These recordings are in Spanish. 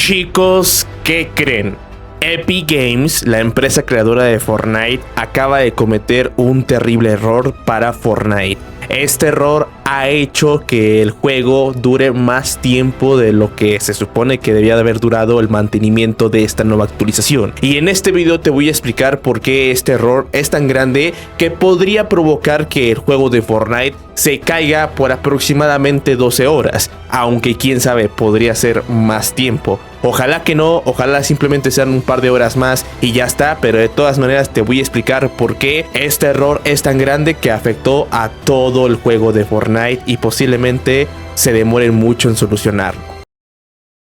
Chicos, ¿qué creen? Epic Games, la empresa creadora de Fortnite, acaba de cometer un terrible error para Fortnite. Este error ha hecho que el juego dure más tiempo de lo que se supone que debía de haber durado el mantenimiento de esta nueva actualización. Y en este video te voy a explicar por qué este error es tan grande que podría provocar que el juego de Fortnite se caiga por aproximadamente 12 horas. Aunque quién sabe, podría ser más tiempo. Ojalá que no, ojalá simplemente sean un par de horas más y ya está, pero de todas maneras te voy a explicar por qué este error es tan grande que afectó a todo el juego de Fortnite y posiblemente se demoren mucho en solucionarlo.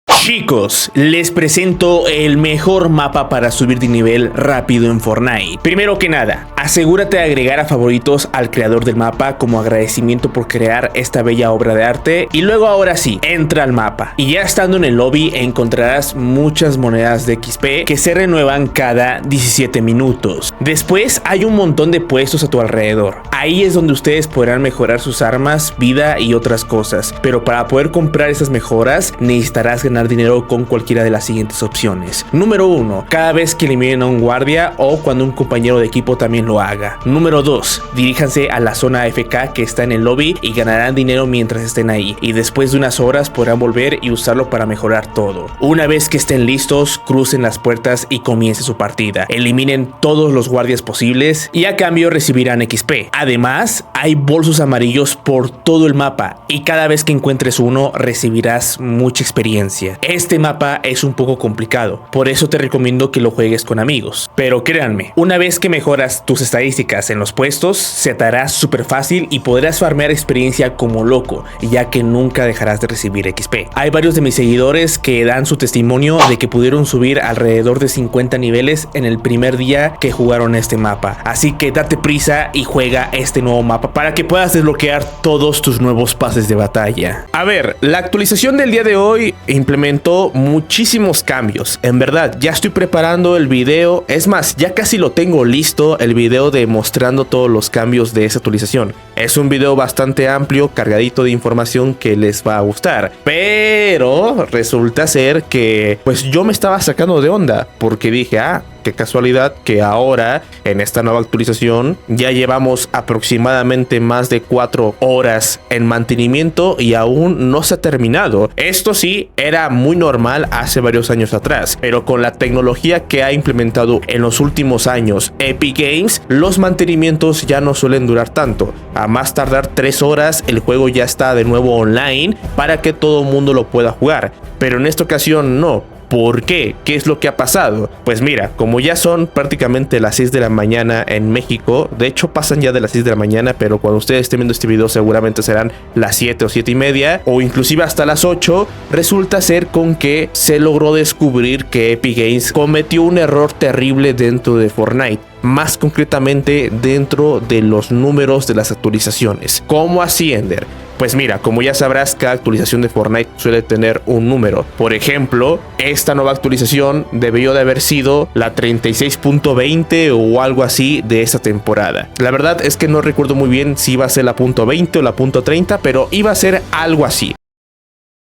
Chicos, les presento el mejor mapa para subir de nivel rápido en Fortnite. Primero que nada, asegúrate de agregar a favoritos al creador del mapa como agradecimiento por crear esta bella obra de arte. Y luego ahora sí, entra al mapa. Y ya estando en el lobby encontrarás muchas monedas de XP que se renuevan cada 17 minutos. Después hay un montón de puestos a tu alrededor. Ahí es donde ustedes podrán mejorar sus armas, vida y otras cosas. Pero para poder comprar esas mejoras necesitarás ganar dinero con cualquiera de las siguientes opciones. Número 1, cada vez que eliminen a un guardia o cuando un compañero de equipo también lo haga. Número 2, diríjanse a la zona AFK que está en el lobby y ganarán dinero mientras estén ahí. Y después de unas horas podrán volver y usarlo para mejorar todo. Una vez que estén listos, crucen las puertas y comience su partida. Eliminen todos los guardias posibles y a cambio recibirán XP. Además, hay bolsos amarillos por todo el mapa y cada vez que encuentres uno recibirás mucha experiencia. Este mapa es un poco complicado, por eso te recomiendo que lo juegues con amigos. Pero créanme, una vez que mejoras tus estadísticas en los puestos, se te hará súper fácil y podrás farmear experiencia como loco, ya que nunca dejarás de recibir XP. Hay varios de mis seguidores que dan su testimonio de que pudieron subir alrededor de 50 niveles en el primer día que jugaron este mapa. Así que date prisa y juega este nuevo mapa para que puedas desbloquear todos tus nuevos pases de batalla. A ver, la actualización del día de hoy implementó muchísimos cambios. En verdad, ya estoy preparando el video. Es más, ya casi lo tengo listo, el video demostrando todos los cambios de esa actualización. Es un video bastante amplio, cargadito de información que les va a gustar. Pero resulta ser que pues yo me estaba sacando de onda porque dije, qué casualidad que ahora en esta nueva actualización ya llevamos aproximadamente más de 4 horas en mantenimiento y aún no se ha terminado. Esto sí era muy normal hace varios años atrás, pero con la tecnología que ha implementado en los últimos años Epic Games, los mantenimientos ya no suelen durar tanto. A más tardar 3 horas el juego ya está de nuevo online para que todo el mundo lo pueda jugar, pero en esta ocasión no. ¿Por qué? ¿Qué es lo que ha pasado? Pues mira, como ya son prácticamente las 6 de la mañana en México, de hecho pasan ya de las 6 de la mañana, pero cuando ustedes estén viendo este video seguramente serán las 7 o 7 y media, o inclusive hasta las 8, resulta ser con que se logró descubrir que Epic Games cometió un error terrible dentro de Fortnite. Más concretamente dentro de los números de las actualizaciones. ¿Cómo así, Ender? Pues mira, como ya sabrás, cada actualización de Fortnite suele tener un número. Por ejemplo, esta nueva actualización debió de haber sido la 36.20 o algo así de esta temporada. La verdad es que no recuerdo muy bien si iba a ser la .20 o la .30, pero iba a ser algo así.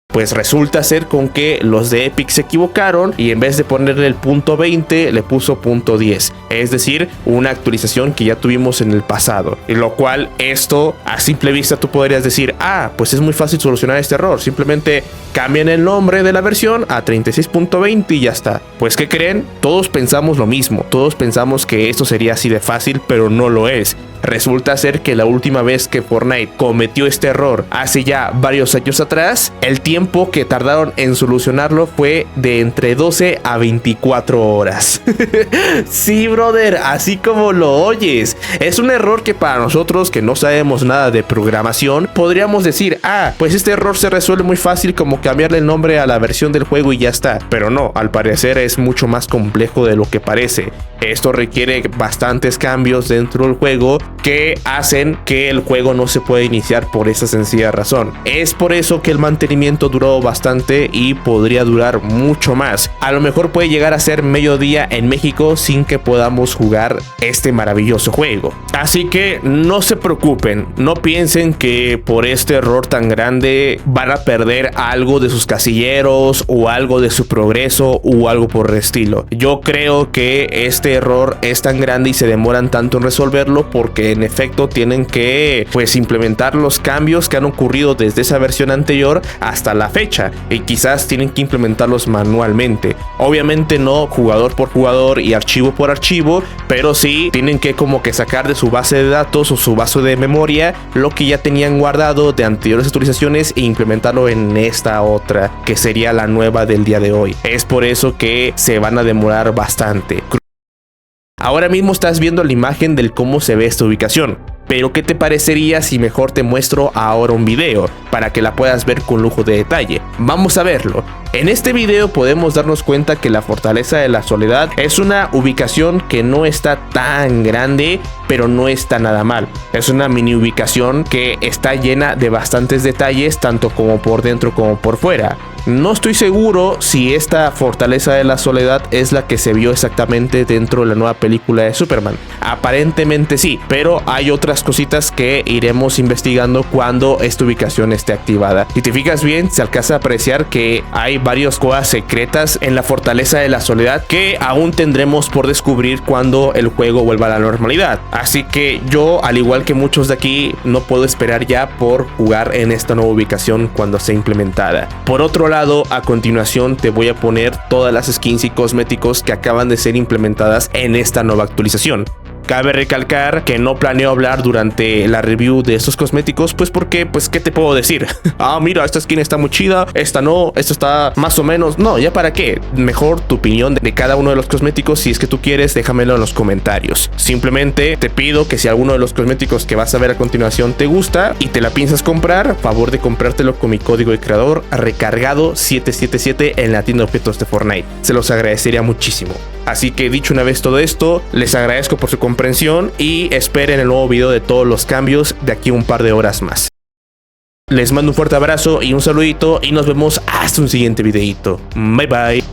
Pues resulta ser con que los de Epic se equivocaron y en vez de ponerle el .20 le puso .10, es decir, una actualización que ya tuvimos en el pasado, y lo cual esto a simple vista tú podrías decir, pues es muy fácil solucionar este error, simplemente cambian el nombre de la versión a 36.20 y ya está. Pues ¿qué creen? Todos pensamos lo mismo, todos pensamos que esto sería así de fácil, pero no lo es. Resulta ser que la última vez que Fortnite cometió este error hace ya varios años atrás, el tiempo que tardaron en solucionarlo fue de entre 12 a 24 horas. Sí, brother, así como lo oyes. Es un error que para nosotros que no sabemos nada de programación, podríamos decir, pues este error se resuelve muy fácil como cambiarle el nombre a la versión del juego y ya está. Pero no, al parecer es mucho más complejo de lo que parece. Esto requiere bastantes cambios dentro del juego que hacen que el juego no se pueda iniciar por esa sencilla razón. Es por eso que el mantenimiento duró bastante y podría durar mucho más. A lo mejor puede llegar a ser mediodía en México sin que podamos jugar este maravilloso juego. Así que no se preocupen, no piensen que por este error tan grande van a perder algo de sus casilleros o algo de su progreso o algo por el estilo. Yo creo que este error es tan grande y se demoran tanto en resolverlo porque en efecto tienen que pues implementar los cambios que han ocurrido desde esa versión anterior hasta la fecha y quizás tienen que implementarlos manualmente. Obviamente no jugador por jugador y archivo por archivo, pero sí tienen que como que sacar de su base de datos o su base de memoria lo que ya tenían guardado de anteriores actualizaciones e implementarlo en esta otra que sería la nueva del día de hoy. Es por eso que se van a demorar bastante. Ahora mismo estás viendo la imagen del cómo se ve esta ubicación, pero ¿qué te parecería si mejor te muestro ahora un video para que la puedas ver con lujo de detalle? Vamos a verlo. En este video podemos darnos cuenta que la Fortaleza de la Soledad es una ubicación que no está tan grande, pero no está nada mal. Es una mini ubicación que está llena de bastantes detalles, tanto como por dentro como por fuera. No estoy seguro si esta Fortaleza de la Soledad es la que se vio exactamente dentro de la nueva película de Superman. Aparentemente sí, pero hay otras cositas que iremos investigando cuando esta ubicación esté activada. Si te fijas bien, se alcanza a apreciar que hay varias cosas secretas en la Fortaleza de la Soledad que aún tendremos por descubrir cuando el juego vuelva a la normalidad. Así que yo, al igual que muchos de aquí, no puedo esperar ya por jugar en esta nueva ubicación cuando sea implementada. Por otro lado, a continuación te voy a poner todas las skins y cosméticos que acaban de ser implementadas en esta nueva actualización. Cabe recalcar que no planeo hablar durante la review de estos cosméticos, pues porque, pues, ¿qué te puedo decir? Mira, esta skin está muy chida, esta no, esta está más o menos. No, ¿ya para qué? Mejor tu opinión de cada uno de los cosméticos, si es que tú quieres, déjamelo en los comentarios. Simplemente te pido que si alguno de los cosméticos que vas a ver a continuación te gusta y te la piensas comprar, favor de comprártelo con mi código de creador recargado 777 en la tienda de objetos de Fortnite. Se los agradecería muchísimo. Así que dicho una vez todo esto, les agradezco por su comprensión y esperen el nuevo video de todos los cambios de aquí a un par de horas más. Les mando un fuerte abrazo y un saludito y nos vemos hasta un siguiente videito. Bye bye.